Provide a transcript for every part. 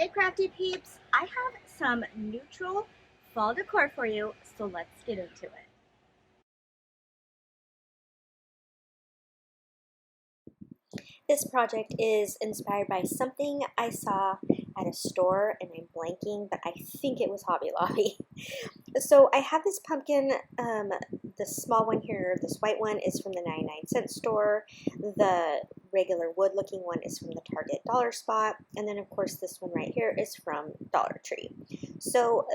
Hey Crafty Peeps, I have some neutral fall decor for you, so let's get into it. This project is inspired by something I saw at a store, and I'm blanking, but I think it was Hobby Lobby. So I have this pumpkin, the small one here, this white one is from the 99-cent store. The regular wood looking one is from the Target dollar spot. And then of course this one right here is from Dollar Tree. So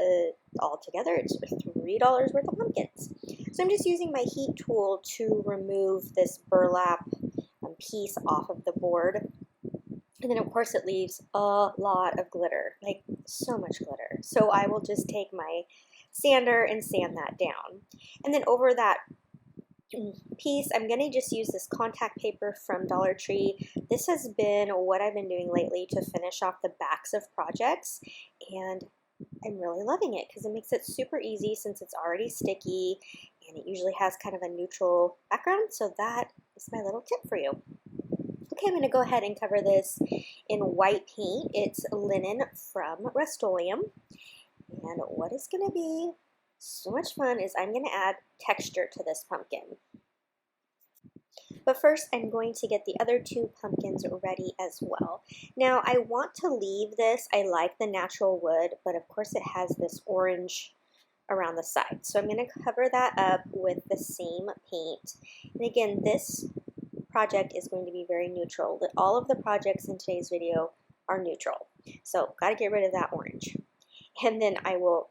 all together it's $3 worth of pumpkins. So I'm just using my heat tool to remove this burlap piece off of the board. And then of course it leaves a lot of glitter, like so much glitter. So I will just take my sander and sand that down. And then over that piece, I'm going to just use this contact paper from Dollar Tree. This has been what I've been doing lately to finish off the backs of projects, and I'm really loving it because it makes it super easy since it's already sticky and it usually has kind of a neutral background. So that is my little tip for you. Okay, I'm going to go ahead and cover this in white paint. It's linen from Rust-Oleum. And what is going to be so much fun is I'm going to add texture to this pumpkin. But first, I'm going to get the other two pumpkins ready as well. Now, I want to leave this. I like the natural wood, but of course it has this orange around the side. So I'm going to cover that up with the same paint. And again, this project is going to be very neutral. All of the projects in today's video are neutral. So got to get rid of that orange. And then I will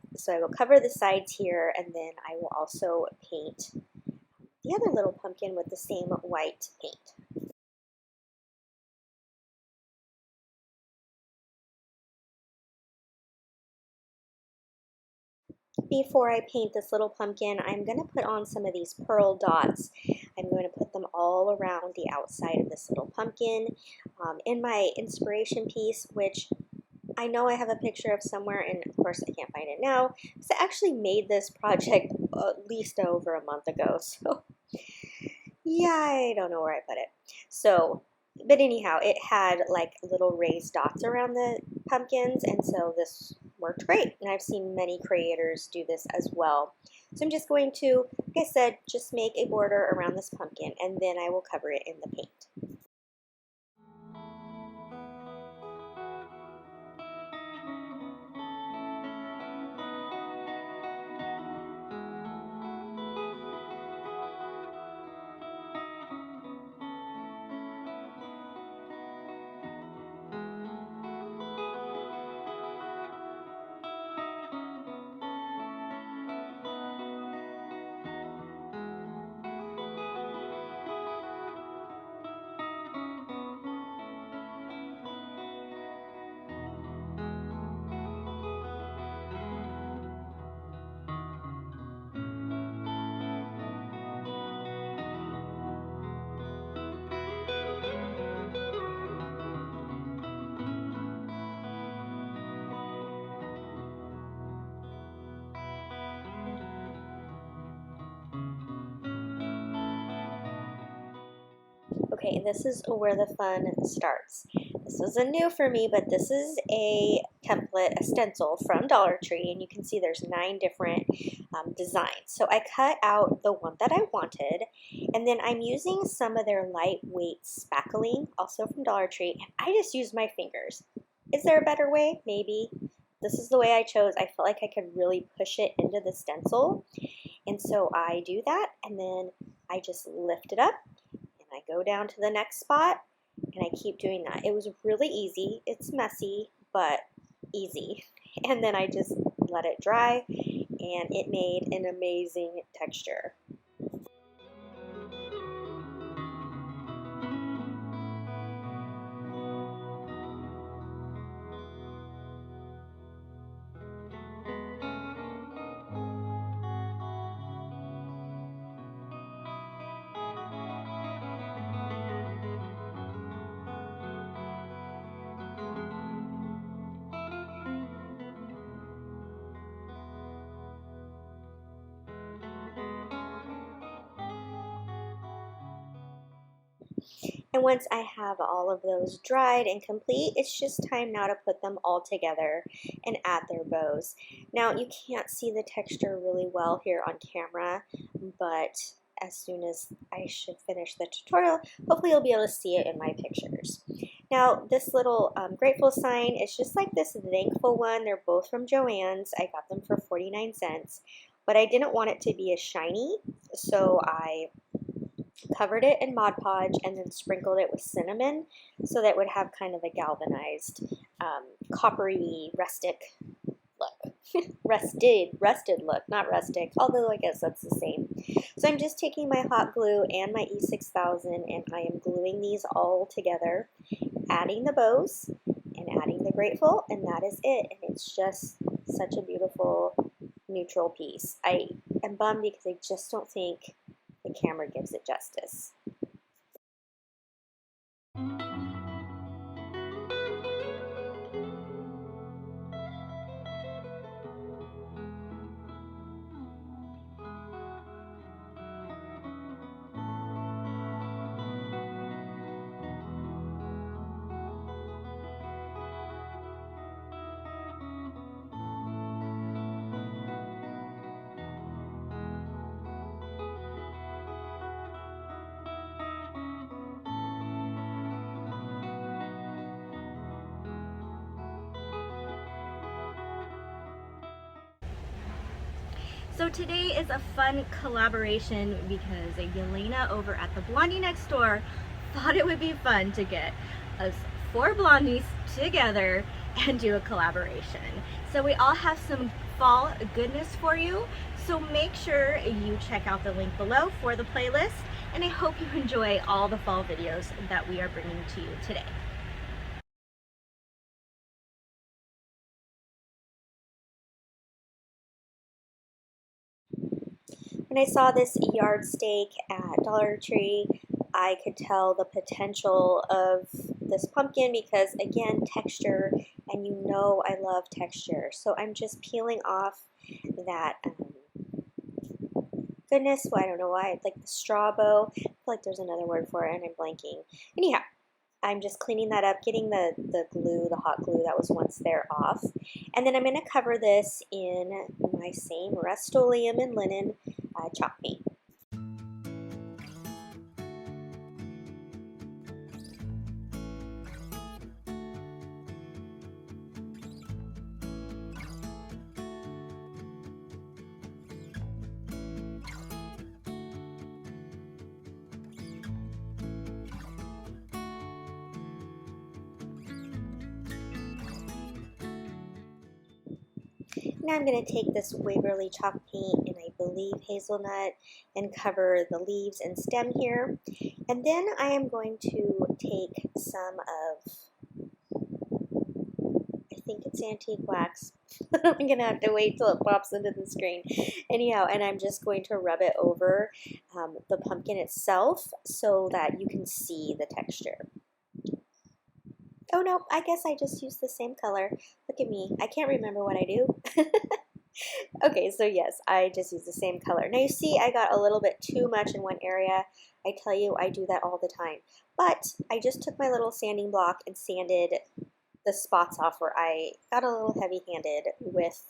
cover the sides here, and then I will also paint the other little pumpkin with the same white paint. Before I paint this little pumpkin, I'm going to put on some of these pearl dots. I'm going to put them all around the outside of this little pumpkin. In my inspiration piece, which I know I have a picture of somewhere, and of course I can't find it now, because I actually made this project at least over a month ago, so yeah, I don't know where I put it. So, but anyhow, it had like little raised dots around the pumpkins, and so this worked great. And I've seen many creators do this as well. So I'm just going to, like I said, just make a border around this pumpkin, and then I will cover it in the paint. Okay, this is where the fun starts. This was a new for me, but this is a template, a stencil from Dollar Tree, and you can see there's 9 different designs. So I cut out the one that I wanted, and then I'm using some of their lightweight spackling, also from Dollar Tree, and I just use my fingers. Is there a better way? Maybe. This is the way I chose. I felt like I could really push it into the stencil, and so I do that, and then I just lift it up, I go down to the next spot, and I keep doing that. It was really easy. It's messy, but easy. And then I just let it dry, and it made an amazing texture. And once I have all of those dried and complete, it's just time now to put them all together and add their bows. Now you can't see the texture really well here on camera, but as soon as I should finish the tutorial, hopefully you'll be able to see it in my pictures. Now this little grateful sign is just like this thankful one. They're both from Joann's. I got them for 49 cents, but I didn't want it to be as shiny, so I covered it in Mod Podge and then sprinkled it with cinnamon so that it would have kind of a galvanized, coppery, rustic look. rusted look, not rustic, although I guess that's the same. So I'm just taking my hot glue and my E6000 and I am gluing these all together, adding the bows and adding the grateful, and that is it. And it's just such a beautiful neutral piece. I am bummed because I just don't think the camera gives it justice. So today is a fun collaboration because Yelena over at the Blondie Next Door thought it would be fun to get us 4 blondies together and do a collaboration. So we all have some fall goodness for you, so make sure you check out the link below for the playlist, and I hope you enjoy all the fall videos that we are bringing to you today. When I saw this yard stake at Dollar Tree, I could tell the potential of this pumpkin because, again, texture, and you know I love texture. So I'm just peeling off that goodness, well, I don't know why, like the straw bow. I feel like there's another word for it and I'm blanking. Anyhow, I'm just cleaning that up, getting the glue, the hot glue that was once there off. And then I'm going to cover this in my same Rust-Oleum and linen chalk paint. Now I'm going to take this Waverly chalk paint and I believe hazelnut and cover the leaves and stem here. And then I am going to take some of, I think it's antique wax. I'm going to have to wait till it pops into the screen. Anyhow, and I'm just going to rub it over the pumpkin itself so that you can see the texture. Oh no, I guess I just used the same color. Look at me. I can't remember what I do. Okay, so yes, I just used the same color. Now you see I got a little bit too much in one area. I tell you, I do that all the time. But I just took my little sanding block and sanded the spots off where I got a little heavy-handed with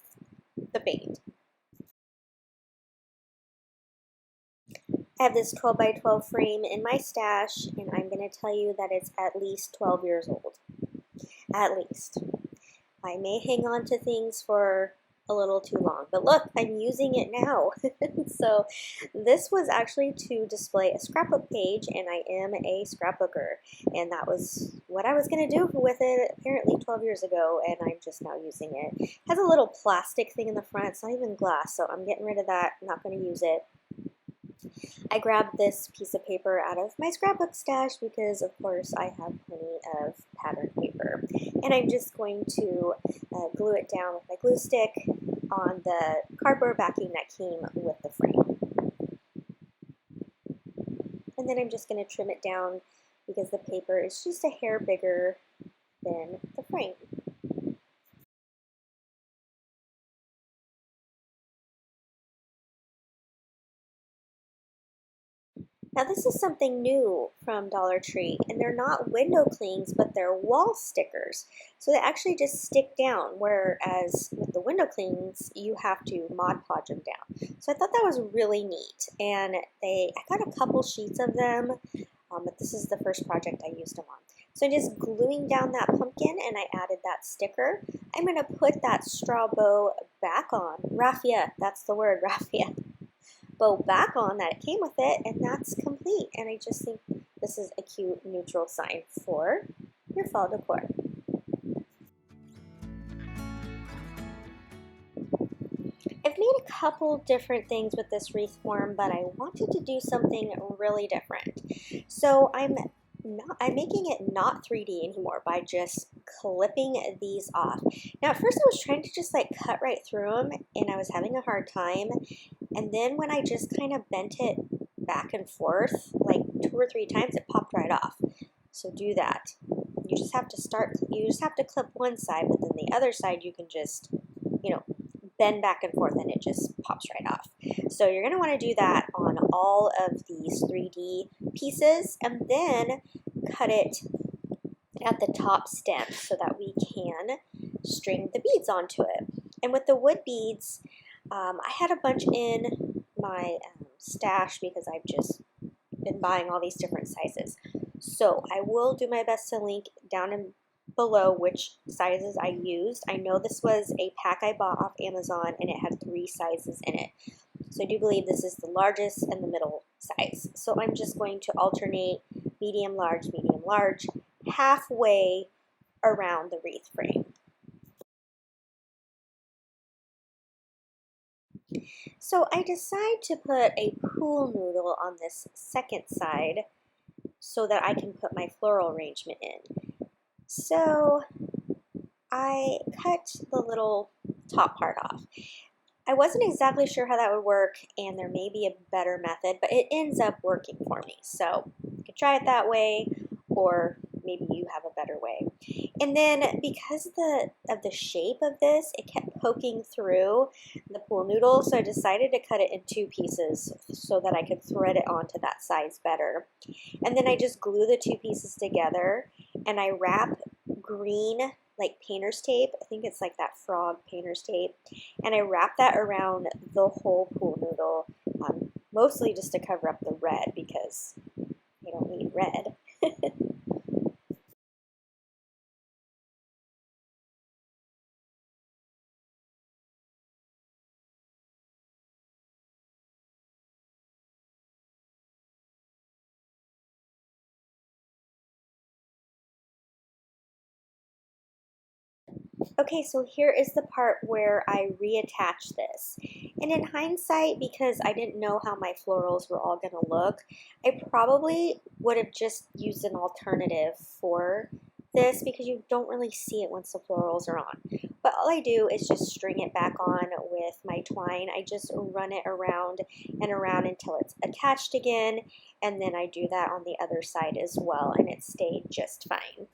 the paint. I have this 12 by 12 frame in my stash, and I'm going to tell you that it's at least 12 years old. At least. I may hang on to things for a little too long, but look, I'm using it now. So this was actually to display a scrapbook page, and I am a scrapbooker, and that was what I was going to do with it apparently 12 years ago, and I'm just now using it. It has a little plastic thing in the front. It's not even glass, so I'm getting rid of that. I'm not going to use it. I grabbed this piece of paper out of my scrapbook stash because, of course, I have plenty of pattern paper. And I'm just going to glue it down with my glue stick on the cardboard backing that came with the frame. And then I'm just going to trim it down because the paper is just a hair bigger than the frame. Now this is something new from Dollar Tree, and they're not window clings, but they're wall stickers. So they actually just stick down, whereas with the window clings, you have to Mod Podge them down. So I thought that was really neat, and I got a couple sheets of them, but this is the first project I used them on. So I'm just gluing down that pumpkin, and I added that sticker. I'm going to put that straw bow back on. Raffia, that's the word, raffia. Bow back on that it came with it, and that's complete. And I just think this is a cute neutral sign for your fall decor. I've made a couple different things with this wreath form, but I wanted to do something really different. So I'm making it not 3D anymore by just clipping these off. Now at first I was trying to just like cut right through them, and I was having a hard time. And then when I just kind of bent it back and forth like 2 or 3 times, it popped right off. So do that. You just have to clip one side, but then the other side you can just, bend back and forth and it just pops right off. So you're going to want to do that on all of these 3D pieces, and then cut it at the top stem so that we can string the beads onto it. And with the wood beads, I had a bunch in my stash because I've just been buying all these different sizes. So I will do my best to link down in below which sizes I used. I know this was a pack I bought off Amazon, and it had 3 sizes in it. So I do believe this is the largest and the middle size. So I'm just going to alternate medium, large, halfway around the wreath frame. So I decide to put a pool noodle on this second side so that I can put my floral arrangement in. So I cut the little top part off. I wasn't exactly sure how that would work, and there may be a better method, but it ends up working for me. So you could try it that way, or maybe you have a better way. And then because of the shape of this, it kept poking through the pool noodle, so I decided to cut it in 2 pieces so that I could thread it onto that size better. And then I just glue the 2 pieces together, and I wrap green like painter's tape. I think it's like that frog painter's tape. And I wrap that around the whole pool noodle, mostly just to cover up the red because you don't need red. Okay, so here is the part where I reattach this. And in hindsight, because I didn't know how my florals were all going to look, I probably would have just used an alternative for this because you don't really see it once the florals are on. But all I do is just string it back on with my twine. I just run it around and around until it's attached again, and then I do that on the other side as well, and it stayed just fine.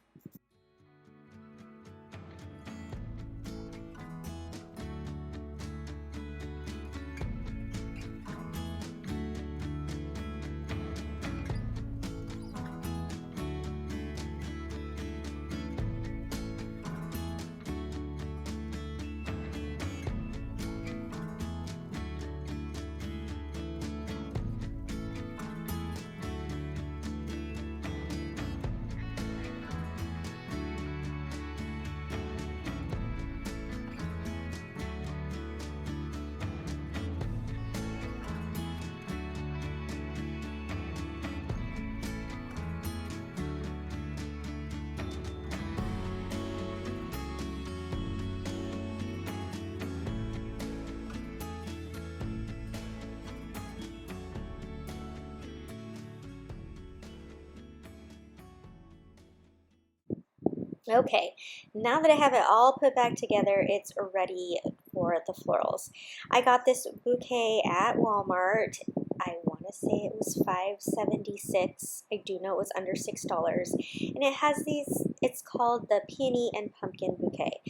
Okay, now that I have it all put back together, it's ready for the florals. I got this bouquet at Walmart. I want to to say it was $5.76. I do know it was under $6. And it has these, it's called the Peony and Pumpkin Bouquet.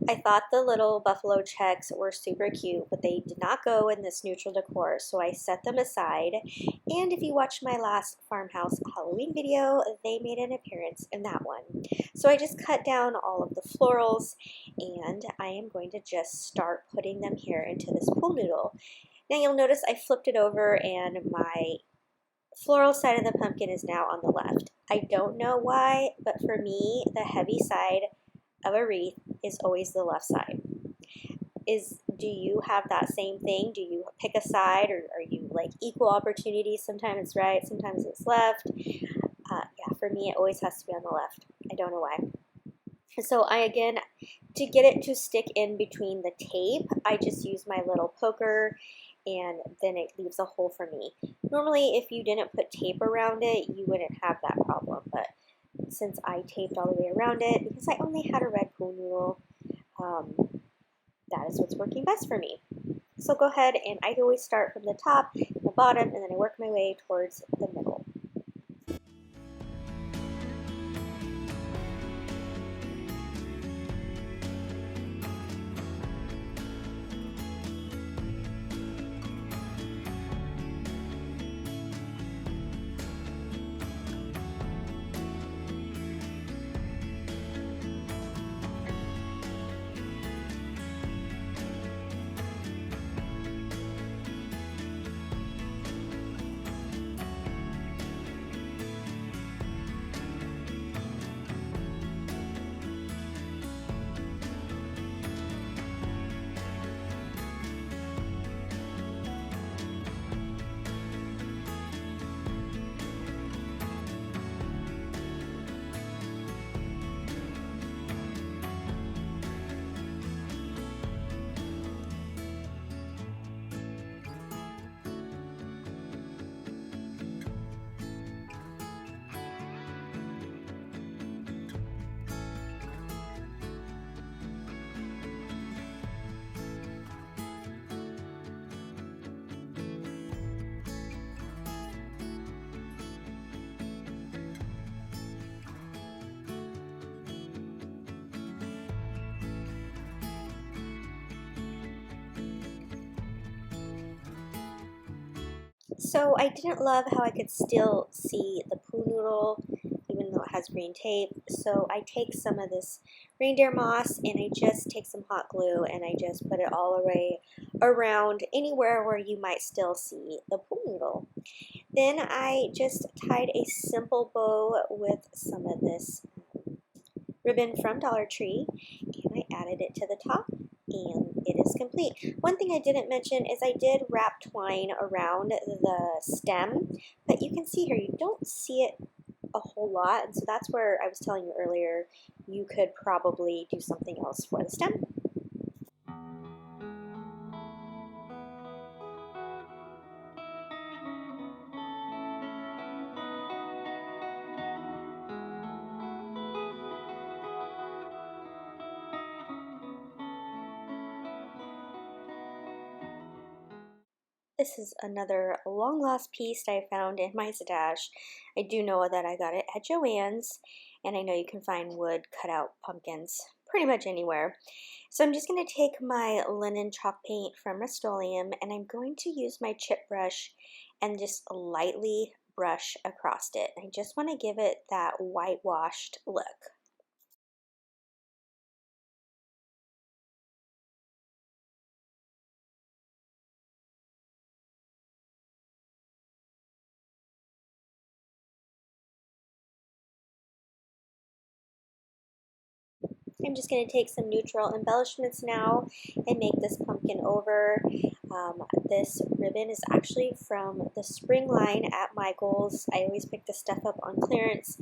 I thought the little buffalo checks were super cute, but they did not go in this neutral decor, so I set them aside. And if you watched my last farmhouse Halloween video, they made an appearance in that one. So I just cut down all of the florals, and I am going to just start putting them here into this pool noodle. Now you'll notice I flipped it over and my floral side of the pumpkin is now on the left. I don't know why, but for me, the heavy side of a wreath is always the left side. Do you have that same thing? Do you pick a side, or are you like equal opportunities? Sometimes it's right, sometimes it's left. Yeah, for me, it always has to be on the left. I don't know why. So again, to get it to stick in between the tape, I just use my little poker, and then it leaves a hole for me. Normally, if you didn't put tape around it, you wouldn't have that problem, but since I taped all the way around it, because I only had a red pool noodle, that is what's working best for me. So go ahead, and I always start from the top, the bottom, and then I work my way towards the middle. So I didn't love how I could still see the pool noodle even though it has green tape. So I take some of this reindeer moss and I just take some hot glue and I just put it all the way around anywhere where you might still see the pool noodle. Then I just tied a simple bow with some of this ribbon from Dollar Tree, and I added it to the top, and it is complete. One thing I didn't mention is I did wrap twine around the stem, but you can see here, you don't see it a whole lot, and so that's where I was telling you earlier, you could probably do something else for the stem. This is another long lost piece I found in my stash. I do know that I got it at Joann's, and I know you can find wood cut out pumpkins pretty much anywhere. So I'm just going to take my linen chalk paint from Rust-Oleum, and I'm going to use my chip brush and just lightly brush across it. I just want to give it that whitewashed look. I'm just going to take some neutral embellishments now and make this pumpkin over. This ribbon is actually from the spring line at Michael's. I always pick this stuff up on clearance.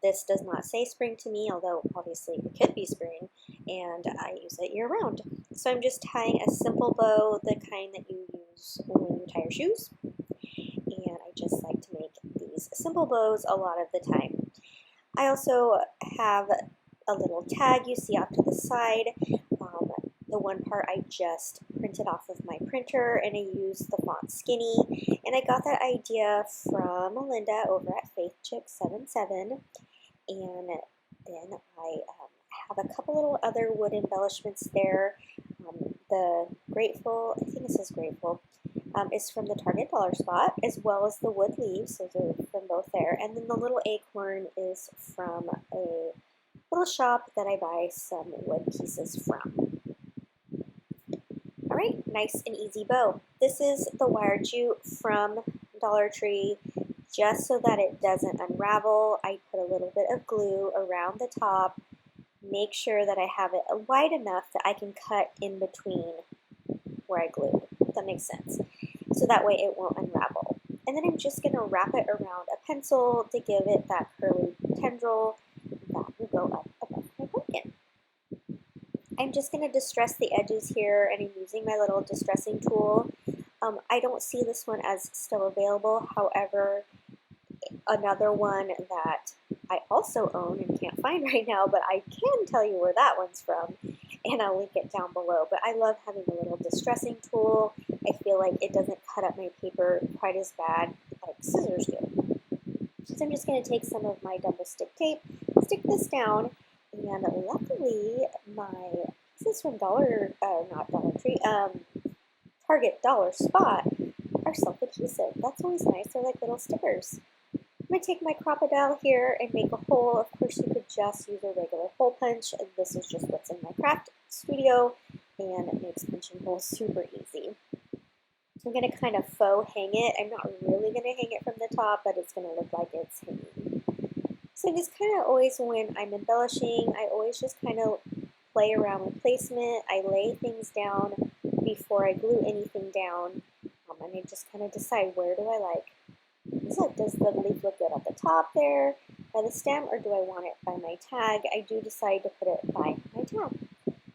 This does not say spring to me, although obviously it could be spring, and I use it year round. So I'm just tying a simple bow, the kind that you use when you tie your shoes. And I just like to make these simple bows a lot of the time. I also have a little tag you see off to the side. The one part I just printed off of my printer, and I used the font Skinny, and I got that idea from Melinda over at FaithChick77, and then I have a couple little other wood embellishments there. The Grateful, I think this is Grateful, is from the Target Dollar Spot, as well as the wood leaves, those are from both there, and then the little acorn is from a little shop that I buy some wood pieces from. Alright, nice and easy bow. This is the wire jute from Dollar Tree. Just so that it doesn't unravel, I put a little bit of glue around the top. Make sure that I have it wide enough that I can cut in between where I glue, if that makes sense. So that way it won't unravel. And then I'm just going to wrap it around a pencil to give it that curly tendril that will go up above my pumpkin. I'm just going to distress the edges here, and I'm using my little distressing tool. I don't see this one as still available. However, another one that I also own and can't find right now, but I can tell you where that one's from, and I'll link it down below. But I love having a little distressing tool. I feel like it doesn't cut up my paper quite as bad like scissors do. So I'm just going to take some of my double stick tape, stick this down, and luckily this is from not Dollar Tree, Target Dollar Spot, are self-adhesive. That's always nice. They're like little stickers. I'm going to take my crocodile here and make a hole. Of course, you could just use a regular hole punch. This is just what's in my craft studio, and it makes punching holes super easy. I'm going to kind of faux hang it. I'm not really going to hang it from the top, but it's going to look like it's hanging. So just kind of always, when I'm embellishing, I always just kind of play around with placement. I lay things down before I glue anything down, and I just kind of decide, where do I like. So does the leaf look good at the top there by the stem, or do I want it by my tag? I do decide to put it by my tag.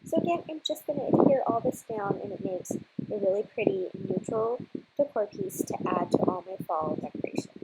So again, I'm just going to adhere all this down, and it makes a really pretty neutral decor piece to add to all my fall decorations.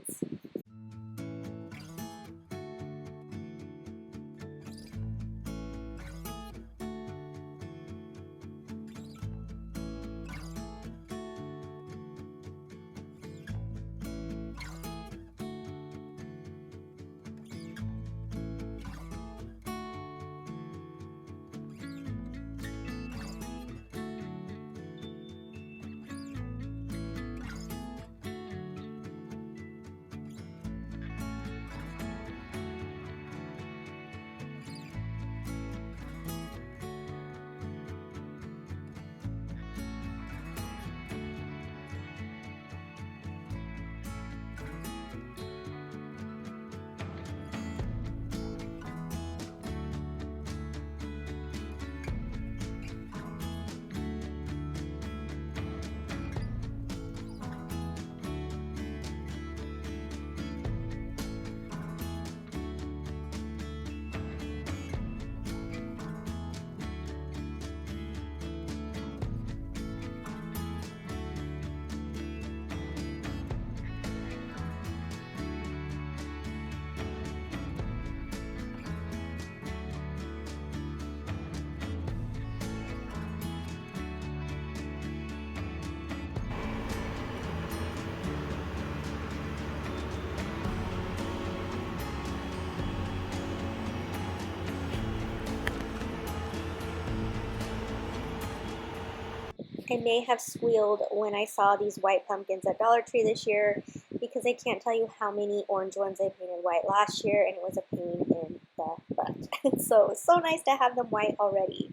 I may have squealed when I saw these white pumpkins at Dollar Tree this year, because I can't tell you how many orange ones I painted white last year, and it was a pain in the butt. So it's so nice to have them white already.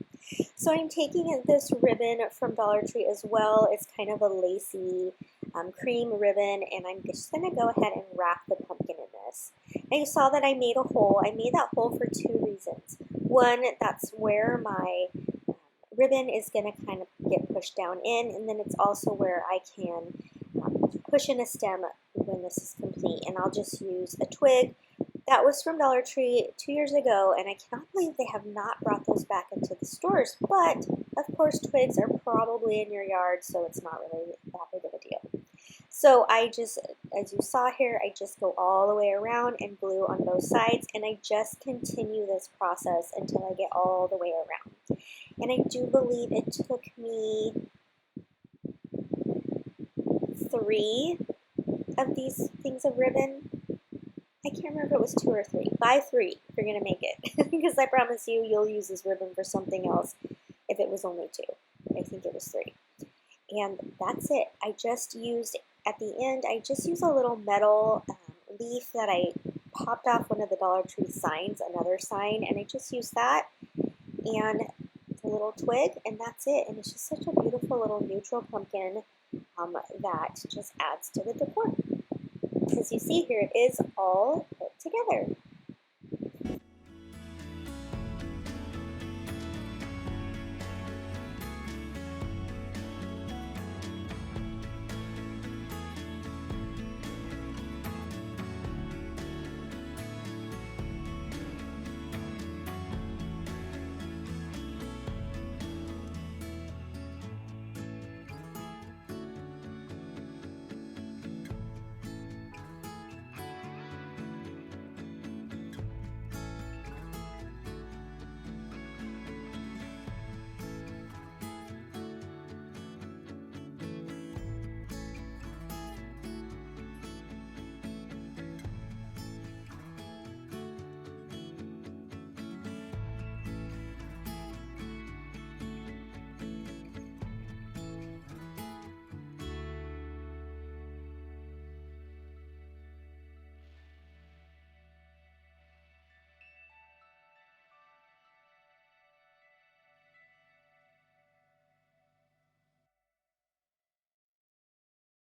So I'm taking this ribbon from Dollar Tree as well. It's kind of a lacy cream ribbon, and I'm just going to go ahead and wrap the pumpkin in this. And you saw that I made a hole. I made that hole for two reasons. One, that's where my ribbon is going to kind of get pushed down in, and then it's also where I can push in a stem when this is complete. And I'll just use a twig that was from Dollar Tree 2 years ago, and I cannot believe they have not brought those back into the stores. But of course, twigs are probably in your yard, so it's not really that big of a deal. So I just, as you saw here, I just go all the way around and glue on both sides, and I just continue this process until I get all the way around. And I do believe it took me 3 of these things of ribbon. I can't remember if it was 2 or 3. Buy 3 if you're going to make it, because I promise you, you'll use this ribbon for something else if it was only 2. I think it was 3. And that's it. I just used, at the end, I just used a little metal leaf that I popped off one of the Dollar Tree signs, another sign, and I just used that and a little twig, and that's it. And it's just such a beautiful little neutral pumpkin that just adds to the decor. As you see here, it is all put together.